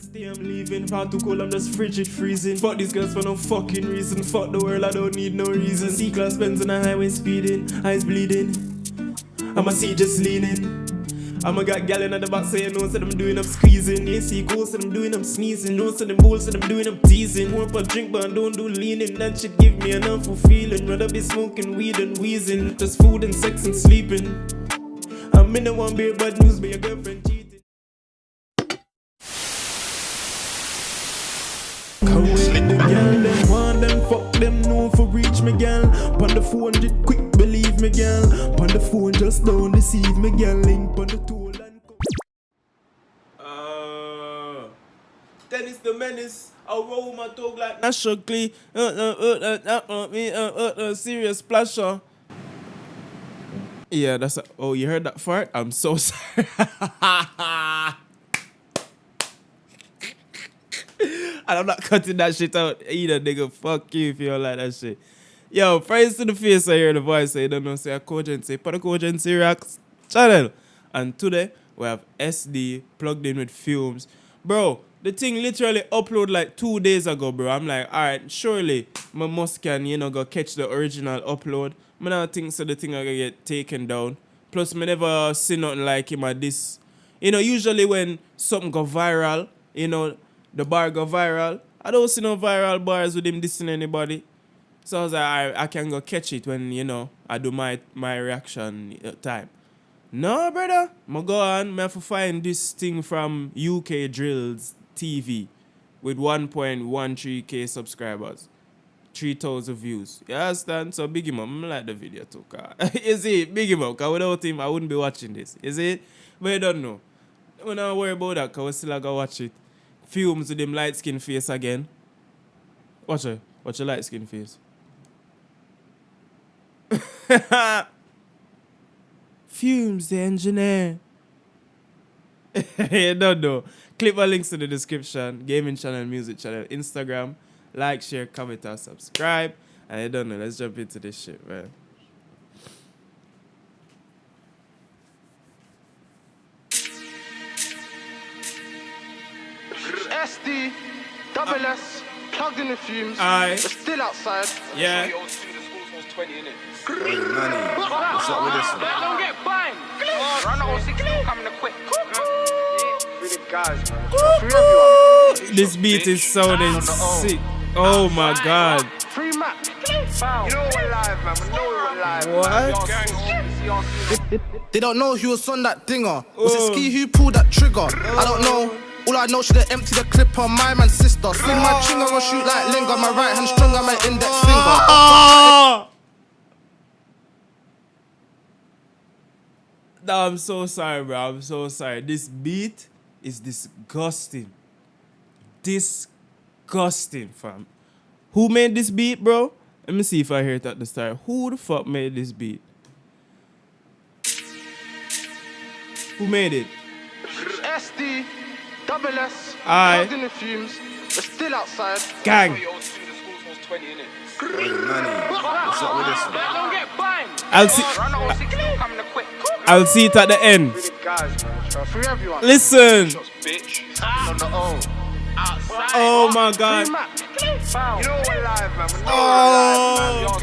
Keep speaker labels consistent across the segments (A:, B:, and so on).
A: stay, I'm leaving. Far too cold, I'm just frigid freezing. Fuck these girls for no fucking reason. Fuck the world, I don't need no reason. C-class Benz on the highway speeding, eyes bleeding. I'ma see just leaning. I'ma got gal in the back saying no, said I'm doing, I'm squeezing. They see cool, said I'm doing, I'm sneezing. No, said them bulls, said I'm doing, I'm teasing. More for drink, but I don't do leaning. That shit give me an awful feeling. Rather be smoking weed and wheezing. Just food and sex and sleeping. I'm in the one beer, bad news, but your girlfriend cheating. Come with the girl, them want them, fuck them, no for reach me, girl. Pon the 400, quick, believe me, girl. Pon the phone, just don't deceive me, girl. Link pon the tool and Dennis the Menace, I roll my dog like naturally. Serious splasher. Yeah, that's oh, you heard that fart? I'm so sorry. And I'm not cutting that shit out either, nigga. Fuck you if you don't like that shit. Yo, praise to the face, I hear the voice, so you don't know, say a Cogency, put a Cogency Rocks channel. And today, we have SD plugged in with Wfumez. Bro, the thing literally uploaded like 2 days ago, bro. I'm like, alright, surely my must can, go catch the original upload. I don't think so the thing I gonna get taken down. Plus, me never see nothing like him at this. Usually when something go viral, the bar go viral. I don't see no viral bars with him dissing anybody. So I was like, I can go catch it when, I do my reaction time. No, brother. I go on. I have to find this thing from UK Drills TV with 1.13k subscribers. 3,000 views. You understand? So big him up. I like the video too. You see, big him up. Because without him, I wouldn't be watching this. You see? But you don't know. Don't worry about that because we still gotta watch it. Wfumez with them light skin face again. Watch it. Watch your light skin face. Wfumez the engineer. You don't know. Click my links in the description. Gaming channel, music channel, Instagram. Like, share, comment, and subscribe. And you don't know. Let's jump into this shit, man.
B: SD, double S, plugged in the Wfumez.
A: Aye.
B: We're still outside.
A: Yeah.
C: What's
B: up with this one? Don't get fined. Run the 06 coming to quick. Really guys, man. Free everyone.
A: This beat is sounding sick. Oh my god.
B: Free map. You know we're live, man. We know we're live.
A: What?
D: They don't know who was on that dinger. Was it Ski who pulled that trigger? I don't know. All I know, should've emptied the clip on my man's sister. Sling my chinger or shoot like Linga. My right hand stronger, my index finger.
A: No, I'm so sorry, bro. I'm so sorry. This beat is disgusting. Disgusting, fam. Who made this beat, bro? Let me see if I hear it at the start. Who the fuck made this beat? Who made it?
B: SD, double S,
A: Aye.
B: plugged in the Wfumez. We're still outside.
A: Gang.
D: What's up with this one?
B: Don't get fined.
A: I'll see.
B: Run the 06 coming to quick.
A: I'll see it at the end.
B: Really guys, man. Free everyone.
A: Listen.
C: Bitch.
B: On the O. Outside.
A: Oh my god.
B: Free map. You know we're live, man. We know
A: Oh.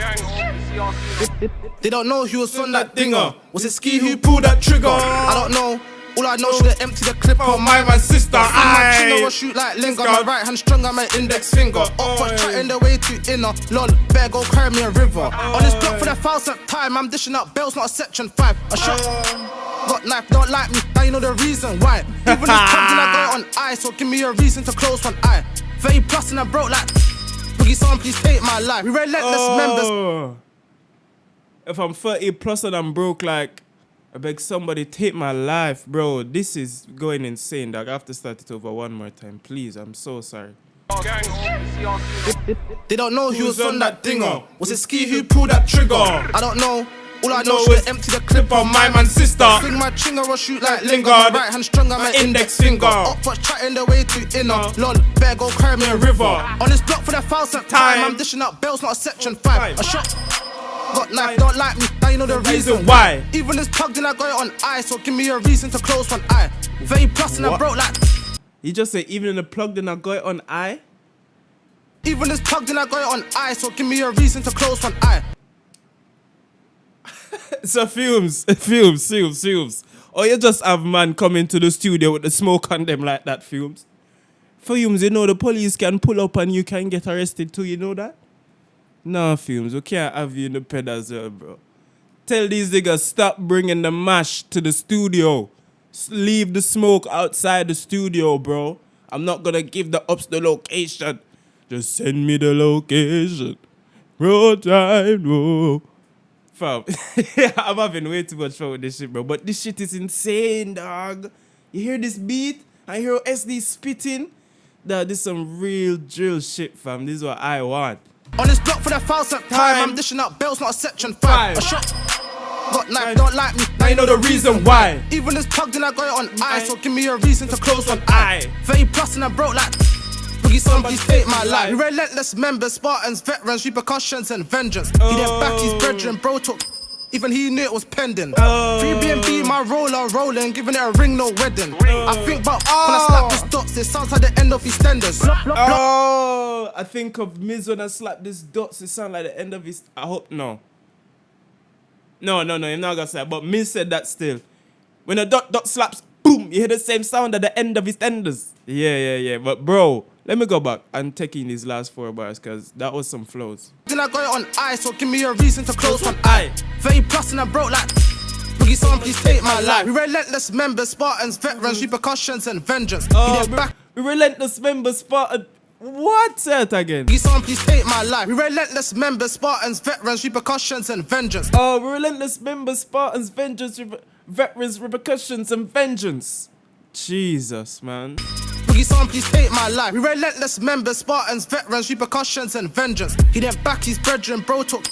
D: They don't know who was on that dinger. Was it Ski who pulled that trigger? I don't know. All I know, should've emptied the clip on my man's sister. Sling my chinger or shoot like Linga. My right hand stronger, my index finger. Up for chatting the way to inner. Lol, better go carry me a river. On this block for the 1000th time, I'm dishing out bells, not a section 5. A shot. Got knife, don't like me, now you know the reason why. Even this something I got on ice, so give me a reason to close one eye. 30 plus and I broke like Boogie, someone please take my life. We relentless members.
A: If I'm 30 plus and I'm broke, like, I beg somebody take my life, bro. This is going insane, dog. I have to start it over one more time, please. I'm so sorry.
D: They don't know who was on that dinger. Was it Ski who pulled that trigger? I don't know. All I know, should've emptied the clip on my man's sister. Sling my chinger or shoot like Linga. My right hand stronger, my index finger. Up for chatting the way to inner. Lol, better go carry me a river. On this block for the 1000th time, I'm dishing out bells, not a section 5. A shot. Got knife, don't like me, now you know the reason
A: why.
D: Even this plugged in, I got it on ice, so give me a reason to close one eye. 30 plus and I broke like
A: He just said even in the plug then I got it on eye.
D: Even this plugged in, I got it on eye, so give me a reason to close one eye.
A: So fumes. Or you just have man coming to the studio with the smoke on them like that, fumes. Fumes, you know the police can pull up and you can get arrested too, you know that? Nah, fumes, we can't have you in the pedal, bro. Tell these niggas stop bringing the mash to the studio. Leave the smoke outside the studio, bro. I'm not gonna give the ups the location. Just send me the location. Road time, no. Fam, I'm having way too much fun with this shit, bro. But this shit is insane, dog. You hear this beat? I hear SD spitting. Dog, this is some real drill shit, fam. This is what I want.
D: On this block for the 1000th time, I'm dishing out bells, not a section 5. A shot, got knife, don't like me.
A: Now you know the reason why.
D: Even this plugged in, I got it on eye, so give me a reason to close one eye. 30 plus and I broke like Boogie somebody's take my life. We relentless members, Spartans, veterans, repercussions and vengeance. He didn't back his brethren, bro took. Even he knew it was pending. Free BNB, my roller rolling, giving it a ring, no wedding. I think about when I slap this dots, it sounds like the end of EastEnders.
A: I think of Miz when I slap this dots, it sounds like the end of his. I hope no. No, you're not gonna say that, but Miz said that still. When a dot slaps, boom, you hear the same sound at the end of EastEnders. Yeah. But bro, let me go back and take in these last 4 bars, because that was some flows.
D: Then I got it on eye, so give me a reason to close one eye. 30 plus and I broke like Boogie somebody's take my life. We relentless members, Spartans, veterans, repercussions and vengeance. He didn't back.
A: We relentless members, Spartan. What? Say it again.
D: Boogie somebody's take my life. We relentless members, Spartans, veterans, repercussions and vengeance.
A: We relentless members, Spartans, vengeance, veterans, repercussions and vengeance. Jesus, man.
D: Boogie somebody's take my life. We relentless members, Spartans, veterans, repercussions and vengeance. He didn't back his brethren, bro took.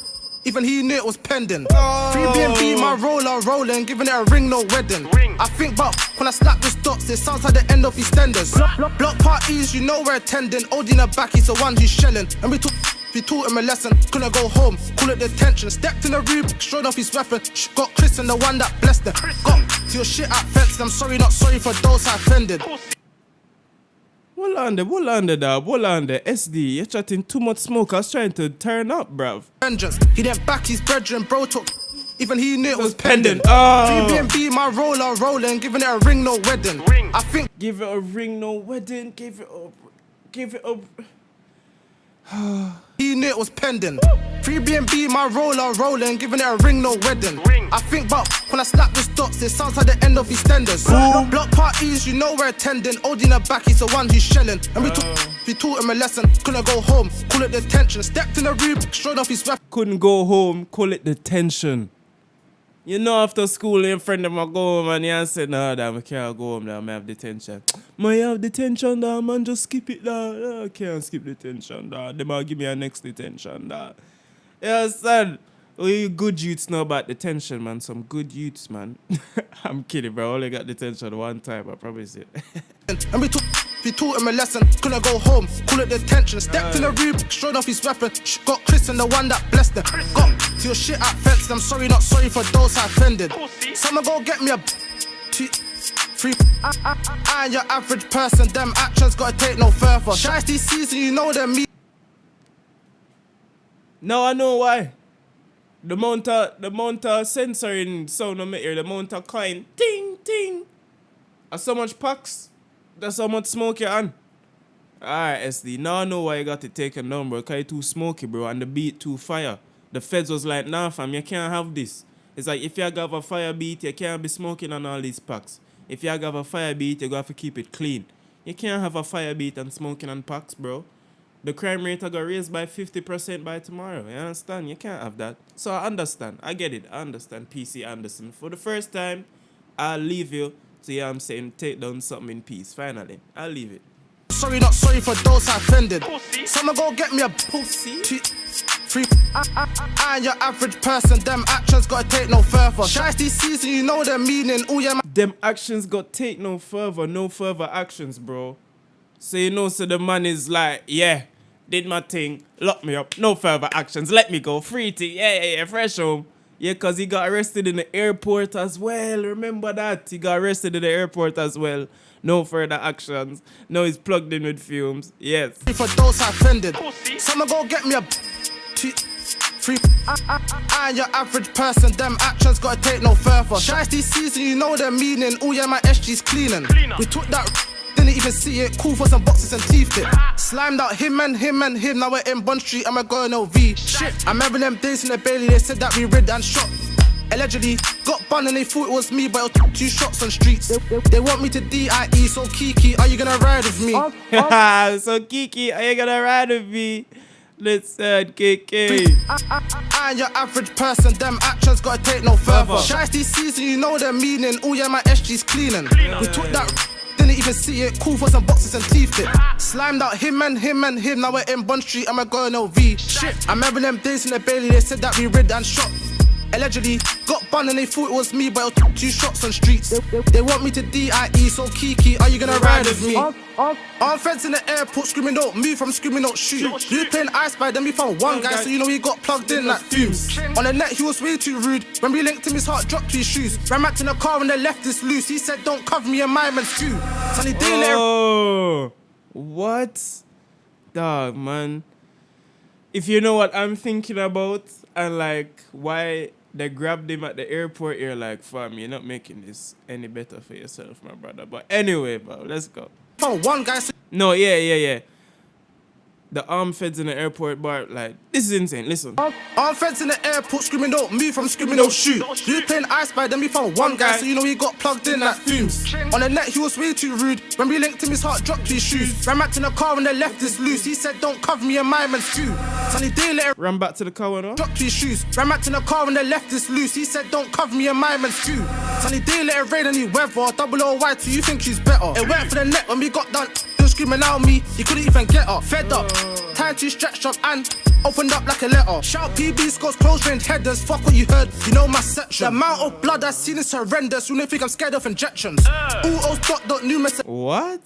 D: Even he knew it was pending. Free BNB, my roller rolling, giving it a ring, no wedding. I think about when I slap this dots, it sounds like the end of EastEnders. Block parties, you know we're attending. Oldie in the back, he's the one who's shelling. And we taught him a lesson, couldn't go home, call it detention. Stepped in the room, strode off his weapon. Got Chris and the one that blessed him. Got to your shit at fence, I'm sorry, not sorry for those I offended.
A: What on there, dog? What on there? SD, you're chatting too much smoke. I was trying to turn up, bruv.
D: Vengeance, he didn't back his brethren, bro took. Even he knew it was pending. Free BNB, my roller rolling, giving it a ring, no wedding. I think.
A: Give it a ring, no wedding. Give it a.
D: He knew it was pending. Free BNB, my roller rolling, giving it a ring, no wedding. I think about when I slap this dots, it sounds like the end of EastEnders. Block parties, you know we're attending. Oldie in the back, he's the one who's shelling. And we taught him a lesson, couldn't go home, call it detention. Stepped in the room, strode off his weapon.
A: Couldn't go home, call it detention. You know, after school, a friend of mine go home and he said, no, damn, I can't go home now, I have detention. I have detention, dog, man, just skip it, dog. I can't skip detention, dog. They might give me a next detention, dog. Yeah, son. We good youths know about detention, man. Some good youths, man. I'm kidding, bro. I only got detention one time, I promise it.
D: And we taught him a lesson, couldn't go home, call it detention. Stepped in the room, strode off his weapon. Got Chris and the one that blessed him. Got to your shit at fence, I'm sorry, not sorry for those I offended. Someone go get me a free. I ain't your average person, them actions gotta take no further. Shiesty season, you know them me.
A: Now I know why. The amount of censoring sound on my ear, the amount of coin, ting, ting. And so much packs, that's how much smoke you're on. Alright, SD, now I know why you got to take a number, because you're too smoky, bro, and the beat too fire. The feds was like, nah, fam, you can't have this. It's like, if you have a fire beat, you can't be smoking on all these packs. If you have a fire beat, you have to keep it clean. You can't have a fire beat and smoking on packs, bro. The crime rate will go raised by 50% by tomorrow. You understand? You can't have that. So I understand. I get it. I understand, PC Anderson. For the first time, I'll leave you to, you know what I'm saying, take down something in peace. Finally, I'll leave it.
D: Sorry, not sorry for those I offended. Someone go get me a pussy. Free. I ain't your average person, them actions gotta take no further. Shiesty season, you know the meaning. Ooh, yeah,
A: them actions got take no further actions, bro. So you know, so the man is like, yeah, did my thing, lock me up, no further actions, let me go, free to, yeah, fresh home. Yeah, because he got arrested in the airport as well. Remember that? He got arrested in the airport as well. No further actions. Now he's plugged in with fumes. Yes.
D: For those offended, someone go get me a free. I ain't your average person, them actions gotta take no further. Shiesty season, you know the meaning. Oh yeah, my SG's cleaning. We took that, didn't even see it. Cool for some boxes and teeth it. Slimed out him and him and him. Now we're in Bond Street and we're going OV. Shit, I remember them days in the Bailey, they said that we rid and shot. Allegedly, got bun and they thought it was me, but it took 2 shots on streets. They want me to DIE, so Kiki, are you gonna ride with me?
A: So Kiki, are you gonna ride with me? Listen, Kiki.
D: I ain't your average person, them actions gotta take no further. Shiesty season, you know the meaning. Oh yeah, my SG's cleaning. We took that, didn't even see it. Cool for some boxes and teeth it. Slimed out him and him and him. Now we're in Bond Street and we're going OV. Shit, I remember them days in the Bailey, they said that we rid and shot. Allegedly, got bun and they thought it was me, but it took 2 shots on streets. They want me to DIE, so Kiki, are you gonna ride with me? Armed feds in the airport screaming, don't move, from screaming, don't shoot. You playing I Spy, then we found one guy, so you know he got plugged in like fumes. On the net, he was way too rude. When we linked him, his heart dropped to his shoes. Ran back to the car and they left this loose. He said, don't cover me in my man's stew. Sunny day later.
A: Oh, what? Dog, man. If you know what I'm thinking about and like why they grabbed him at the airport, you're like, fam, you're not making this any better for yourself, my brother. But anyway, bro, let's go.
D: Found one guy.
A: No, yeah. The armed feds in the airport bar, like, this is insane. Listen.
D: Armed feds in the airport screaming, don't move, from screaming, don't shoot. You playing I Spy, then we found one guy, so you know he got plugged in like fumes. On the net, he was way too rude. When we linked him, his heart dropped to his shoes. Ran back to the car and they left this loose. He said, don't cover me in my man's stew. Sunny day later.
A: Ran back to the car and all?
D: Dropped to his shoes. Ran back to the car and they left this loose. He said, don't cover me in my man's stew. Sunny day later, rain any weather. Double O white, so you think she's better. It went for the net when we got done. He was screaming out me, he couldn't even get up. Fed up, time to stretch up and opened up like a letter. Shout PB scores, close range headers. Fuck what you heard, you know my section. The amount of blood I've seen is horrendous. You don't think I'm scared of injections. Numerous.
A: What?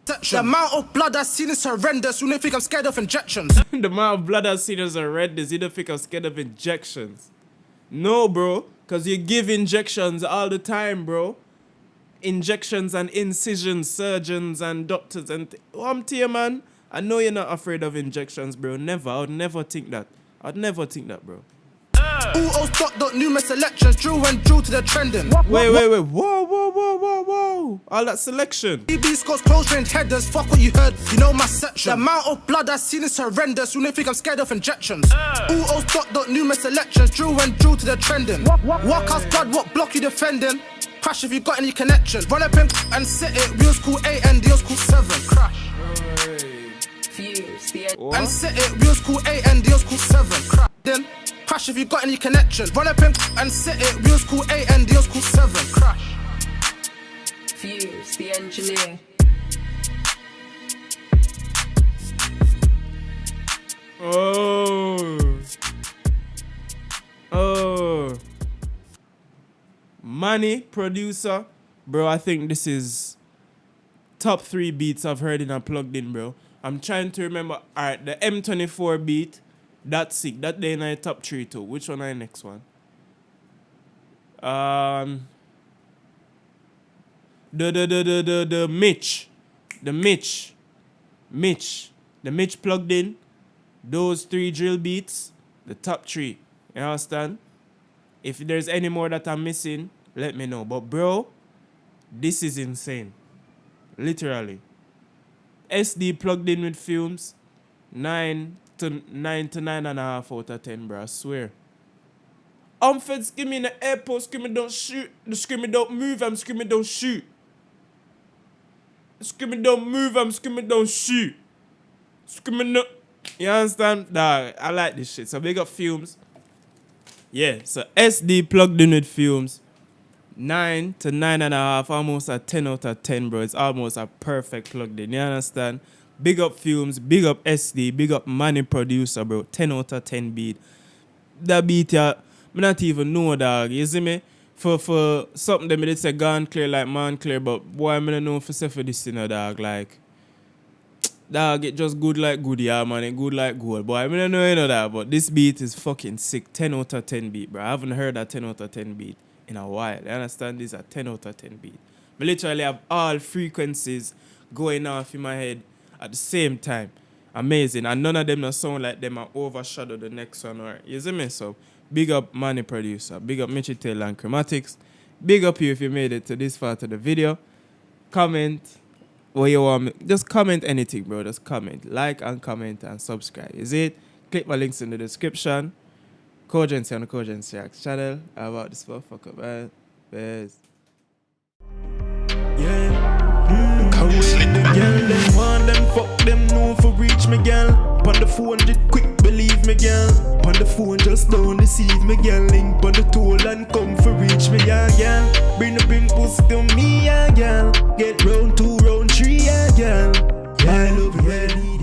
D: The amount of blood I've seen is horrendous. You don't think I'm scared of injections.
A: The amount of blood I've seen is horrendous. You don't think I'm scared of injections? No, bro. Because you give injections all the time, bro. Injections and incisions, surgeons and doctors and... I'm to you, man. I know you're not afraid of injections, bro. Never. I would never think that. I'd never think that, bro.
D: Numerous selections, drill and drill to the trending.
A: Wait. Whoa. All that selection.
D: PB scores, close range headers. Fuck what you heard, you know my section. The amount of blood I've seen is horrendous. You don't think I'm scared of injections. Numerous selections, drill and drill to the trending. Walkhouse blood, what block you defending? Crash if you got any connections. Run up and set it. Wheels cool 8 and deals cool 7. Crash. And set it. Wheels cool 8 and deals cool 7. Crash. Then crash if you got any connections. Run up and set it. Wheels cool 8 and deals cool 7. Crash.
C: Fuse, the engineer.
A: Oh. Money, producer. Bro, I think this is top 3 beats I've heard in and plugged in, bro. I'm trying to remember. Alright, the M24 beat. That's sick. That day in my top 3 too. Which one is the next one? The Mitch. The Mitch plugged in. Those 3 drill beats. The top 3. You understand? If there's any more that I'm missing, let me know. But bro, this is insane. Literally. SD plugged in with fumes. 9 to 9.5 out of 10, bro. I swear. Fed screaming in the airport, screaming don't shoot. The screaming don't move, I'm screaming don't shoot. Screaming don't move, I'm screaming don't shoot. Screaming no. You understand? Nah, I like this shit. So big up fumes. Yeah, so SD plugged in with fumes. 9 to 9.5, almost a 10 out of 10, bro. It's almost a perfect plugged in. You understand? Big up fumes, big up SD, big up money producer, bro. 10 out of 10 beat. That beat, yeah, I not even know, dog. You see me? For something that me say gone clear like man clear, but boy, I don't know for say for this, you know, dog. Like, Dog, it just good like good, yeah, man. It good like gold. Boy, I mean, I don't know you know that, but this beat is fucking sick. 10 out of 10 beat, bro. I haven't heard a 10 out of 10 beat in a while. You understand? This is a 10 out of 10 beat. I literally have all frequencies going off in my head at the same time. Amazing. And none of them don't sound like them are overshadow the next one. Or, you see me? So, big up Manny Producer. Big up Mitchie Taylor and Chromatics. Big up you if you made it to this part of the video. Comment what you want me. Just comment anything, bro. Just comment. Like and comment and subscribe. Is it? Click my links in the description. Cogency on the Cogency Reacts channel. How about this motherfucker, man? Best.
C: Yeah. Carry the girl, them want them, fuck them, no for reach me, girl. Pon the phone, just quick, believe me, girl. Pon the phone, just don't deceive me, girl. Link pon the toll and come for reach me, yeah, girl. Bring the pink pussy to me, yeah, girl. Get round 2, round 3, yeah, girl. I love you,